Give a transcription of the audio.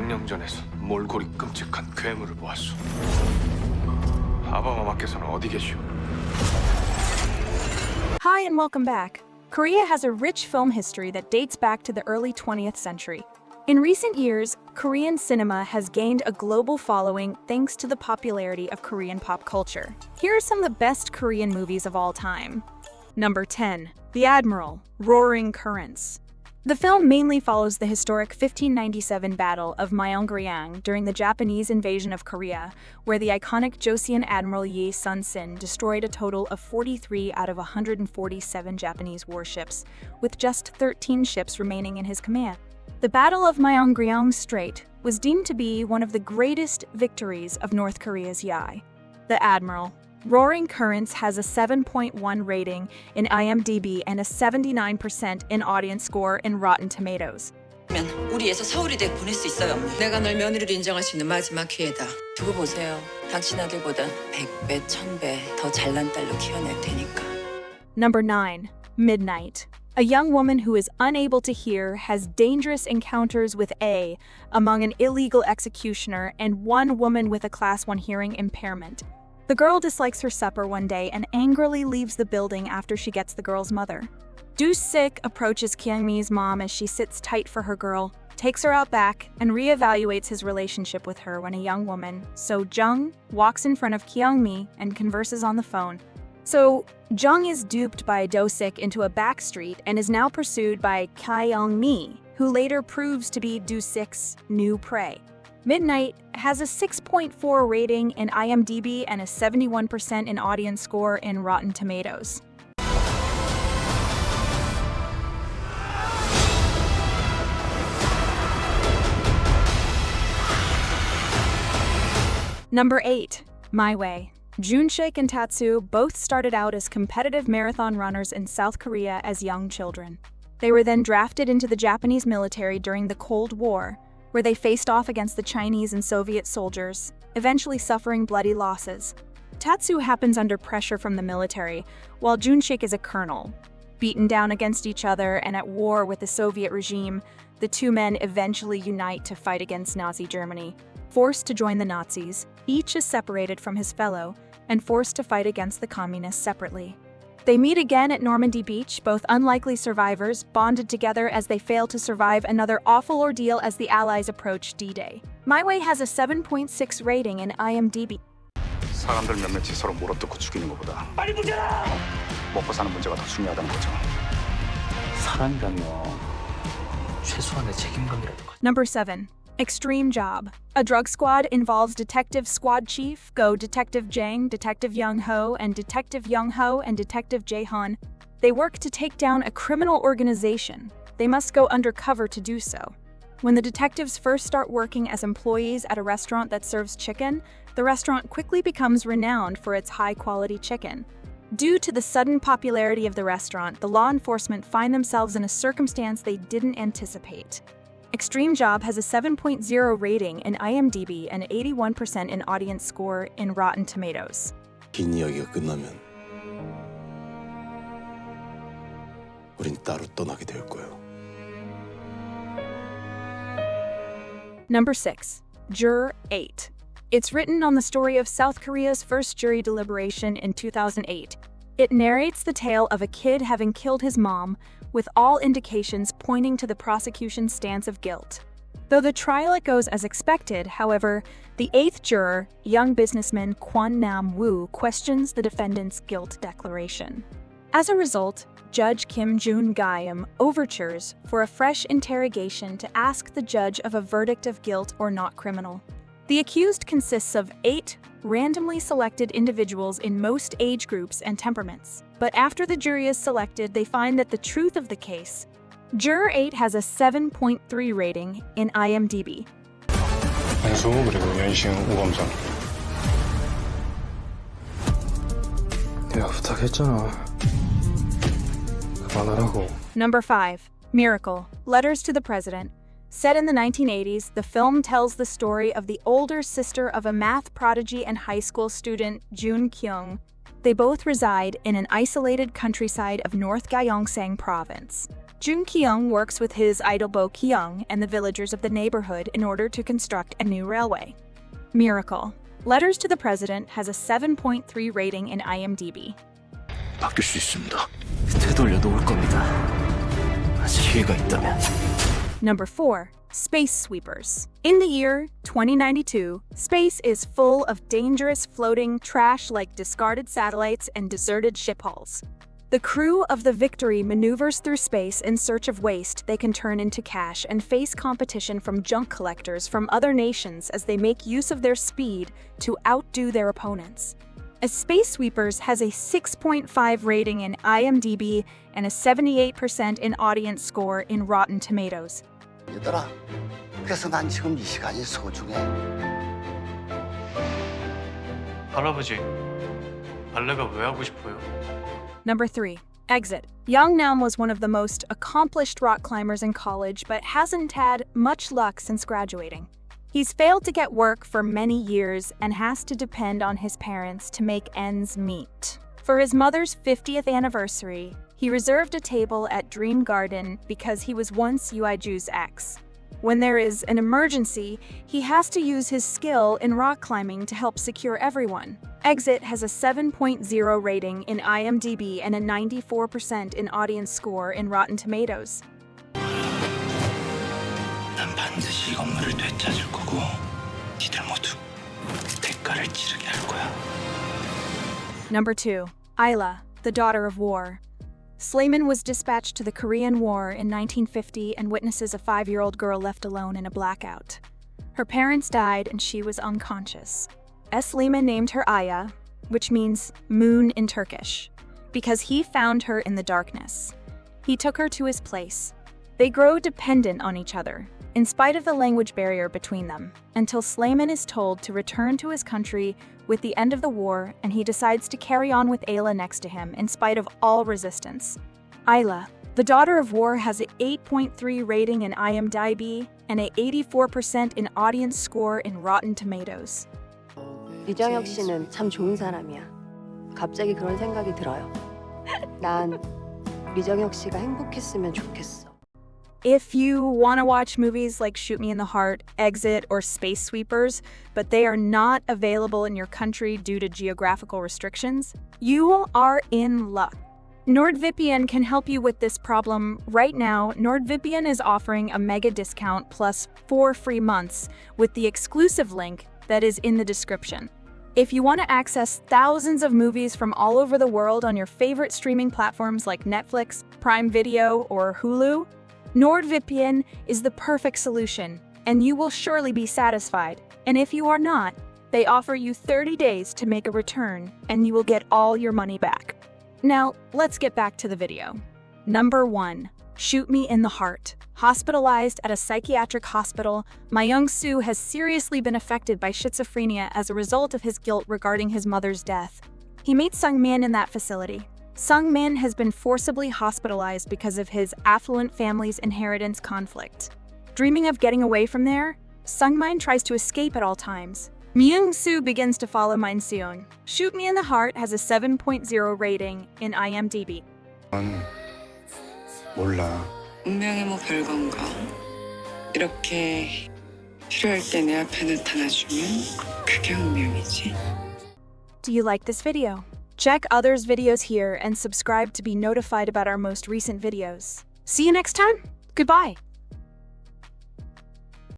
양념전에서 몰골이 끔찍한 괴물을 보았소. 아바마마께서는 어디 계시오? Hi and welcome back. Korea has a rich film history that dates back to the early 20th century. In recent years, Korean cinema has gained a global following thanks to the popularity of Korean pop culture. Here are some of the best Korean movies of all time. Number 10. The Admiral, Roaring Currents. The film mainly follows the historic 1597 Battle of Myeongryang during the Japanese invasion of Korea, where the iconic Joseon Admiral Yi Sun-sin destroyed a total of 43 out of 147 Japanese warships, with just 13 ships remaining in his command. The Battle of Myeongryang Strait was deemed to be one of the greatest victories of North Korea's Yae. The Admiral, Roaring Currents has a 7.1 rating in IMDb and a 79% in audience score in Rotten Tomatoes. 우리 애서 서울이대 보낼 수 있어요. 내가 널 며느리로 인정할 수 있는 마지막 기회다. 두고 보세요. 당신 아들보다 100배, 1000배 더 잘난 딸로 키워낼 테니까. Number 9. Midnight. A young woman who is unable to hear has dangerous encounters with A among an illegal executioner and one woman with a Class 1 hearing impairment. The girl dislikes her supper one day and angrily leaves the building after she gets the girl's mother. Do-sik approaches Kyung-mi's mom as she sits tight for her girl, takes her out back, and reevaluates his relationship with her when a young woman, So Jung, walks in front of Kyung-mi and converses on the phone. So, Jung is duped by Do-sik into a back street and is now pursued by Kyung-mi, who later proves to be Do-sik's new prey. Midnight has a 6.4 rating in IMDb and a 71% in audience score in Rotten Tomatoes. Number 8. My Way. Junshik and Tatsu both started out as competitive marathon runners in South Korea as young children. They were then drafted into the Japanese military during the Cold War, where they faced off against the Chinese and Soviet soldiers, eventually suffering bloody losses. Tatsu happens under pressure from the military, while Junshik is a colonel. Beaten down against each other and at war with the Soviet regime, the two men eventually unite to fight against Nazi Germany. Forced to join the Nazis, each is separated from his fellow and forced to fight against the communists separately. They meet again at Normandy Beach, both unlikely survivors, bonded together as they fail to survive another awful ordeal as the Allies approach D-Day. My Way has a 7.6 rating in IMDb. 사람들 몇몇이 서로 물어뜯고 죽이는 것보다 빨리 문제라! 먹고 사는 문제가 더 중요하다는 거죠. 사람이라면 최소한의 책임감이라도. Number 7. Extreme Job. A drug squad involves Detective Squad Chief, Go Detective Jang, Detective Young Ho, and Detective Young Ho and Detective Jae Han. They work to take down a criminal organization. They must go undercover to do so. When the detectives first start working as employees at a restaurant that serves chicken, the restaurant quickly becomes renowned for its high-quality chicken. Due to the sudden popularity of the restaurant, the law enforcement find themselves in a circumstance they didn't anticipate. Extreme Job has a 7.0 rating in IMDb and 81% in audience score in Rotten Tomatoes. 긴 이야기가 끝나면 우린 따로 떠나게 될 거예요. Number 6. Juror 8. It's written on the story of South Korea's first jury deliberation in 2008. It narrates the tale of a kid having killed his mom, with all indications pointing to the prosecution's stance of guilt. Though the trial goes as expected, however, the 8th juror, young businessman Kwon Nam-woo, questions the defendant's guilt declaration. As a result, Judge Kim Jun-gyum overtures for a fresh interrogation to ask the judge of a verdict of guilt or not criminal. The accused consists of 8 randomly selected individuals in most age groups and temperaments. But after the jury is selected, they find that the truth of the case. Juror 8 has a 7.3 rating in IMDb. 안수 그리고 연신 우범상. 내가 부탁했잖아. 그만하라고. Number 5. Miracle. Letters to the President. Set in the 1980s, the film tells the story of the older sister of a math prodigy and high school student, Jun Kyung. They both reside in an isolated countryside of North Gyeongsang Province. Jung Kyung works with his idol Bo Kyung and the villagers of the neighborhood in order to construct a new railway. Miracle. Letters to the President has a 7.3 rating in IMDb. 바뀔 수 있습니다. 되돌려도 올 겁니다. 아직 기회가 있다면. Number 4. Space Sweepers. In the year 2092, space is full of dangerous floating trash like discarded satellites and deserted ship hulls. The crew of the Victory maneuvers through space in search of waste they can turn into cash and face competition from junk collectors from other nations as they make use of their speed to outdo their opponents. As Space Sweepers has a 6.5 rating in IMDb and a 78% in audience score in Rotten Tomatoes. 얘들아, 그래서 난 지금 이 시간이 소중해. 할아버지, 발레가 왜 하고 싶어요? Number 3. Exit. Young Nam was one of the most accomplished rock climbers in college, but hasn't had much luck since graduating. He's failed to get work for many years and has to depend on his parents to make ends meet. For his mother's 50th anniversary, he reserved a table at Dream Garden because he was once Uiju's ex. When there is an emergency, he has to use his skill in rock climbing to help secure everyone. Exit has a 7.0 rating in IMDb and a 94% in audience score in Rotten Tomatoes. 난 반드시 이 건물을 되찾을 거고, 니들 모두 대가를 치르게 할 거야. Number 2. Isla, the Daughter of War. Slayman was dispatched to the Korean War in 1950 and witnesses a 5-year-old girl left alone in a blackout. Her parents died and she was unconscious. Slayman named her Aya, which means moon in Turkish, because he found her in the darkness. He took her to his place. They grow dependent on each other, in spite of the language barrier between them, until Slayman is told to return to his country with the end of the war, and he decides to carry on with Ayla next to him in spite of all resistance. Ayla, the Daughter of War, has an 8.3 rating in IMDb and an 84% in audience score in Rotten Tomatoes. 류정혁 씨는 참 좋은 사람이야. 갑자기 그런 생각이 들어요. 난 류정혁 씨가 행복했으면 좋겠어. If you want to watch movies like Shoot Me in the Heart, Exit, or Space Sweepers, but they are not available in your country due to geographical restrictions, you are in luck. NordVPN can help you with this problem. Right now, NordVPN is offering a mega discount plus 4 free months with the exclusive link that is in the description. If you want to access thousands of movies from all over the world on your favorite streaming platforms like Netflix, Prime Video, or Hulu, NordVPN is the perfect solution, and you will surely be satisfied. And if you are not, they offer you 30 days to make a return, and you will get all your money back. Now, let's get back to the video. Number 1. Shoot Me in the Heart. Hospitalized at a psychiatric hospital, Myung-soo has seriously been affected by schizophrenia as a result of his guilt regarding his mother's death. He meets Sung-min in that facility. Sung-min has been forcibly hospitalized because of his affluent family's inheritance conflict. Dreaming of getting away from there, Sung-min tries to escape at all times. Myung-soo begins to follow Min-seung. Shoot Me in the Heart has a 7.0 rating in IMDb. 몰라. 운명이 뭐 별건가. 이렇게 필요할 때 내 앞에 나타나주면 그게 운명이지. Do you like this video? Check others' videos here and subscribe to be notified about our most recent videos. See you next time. Goodbye.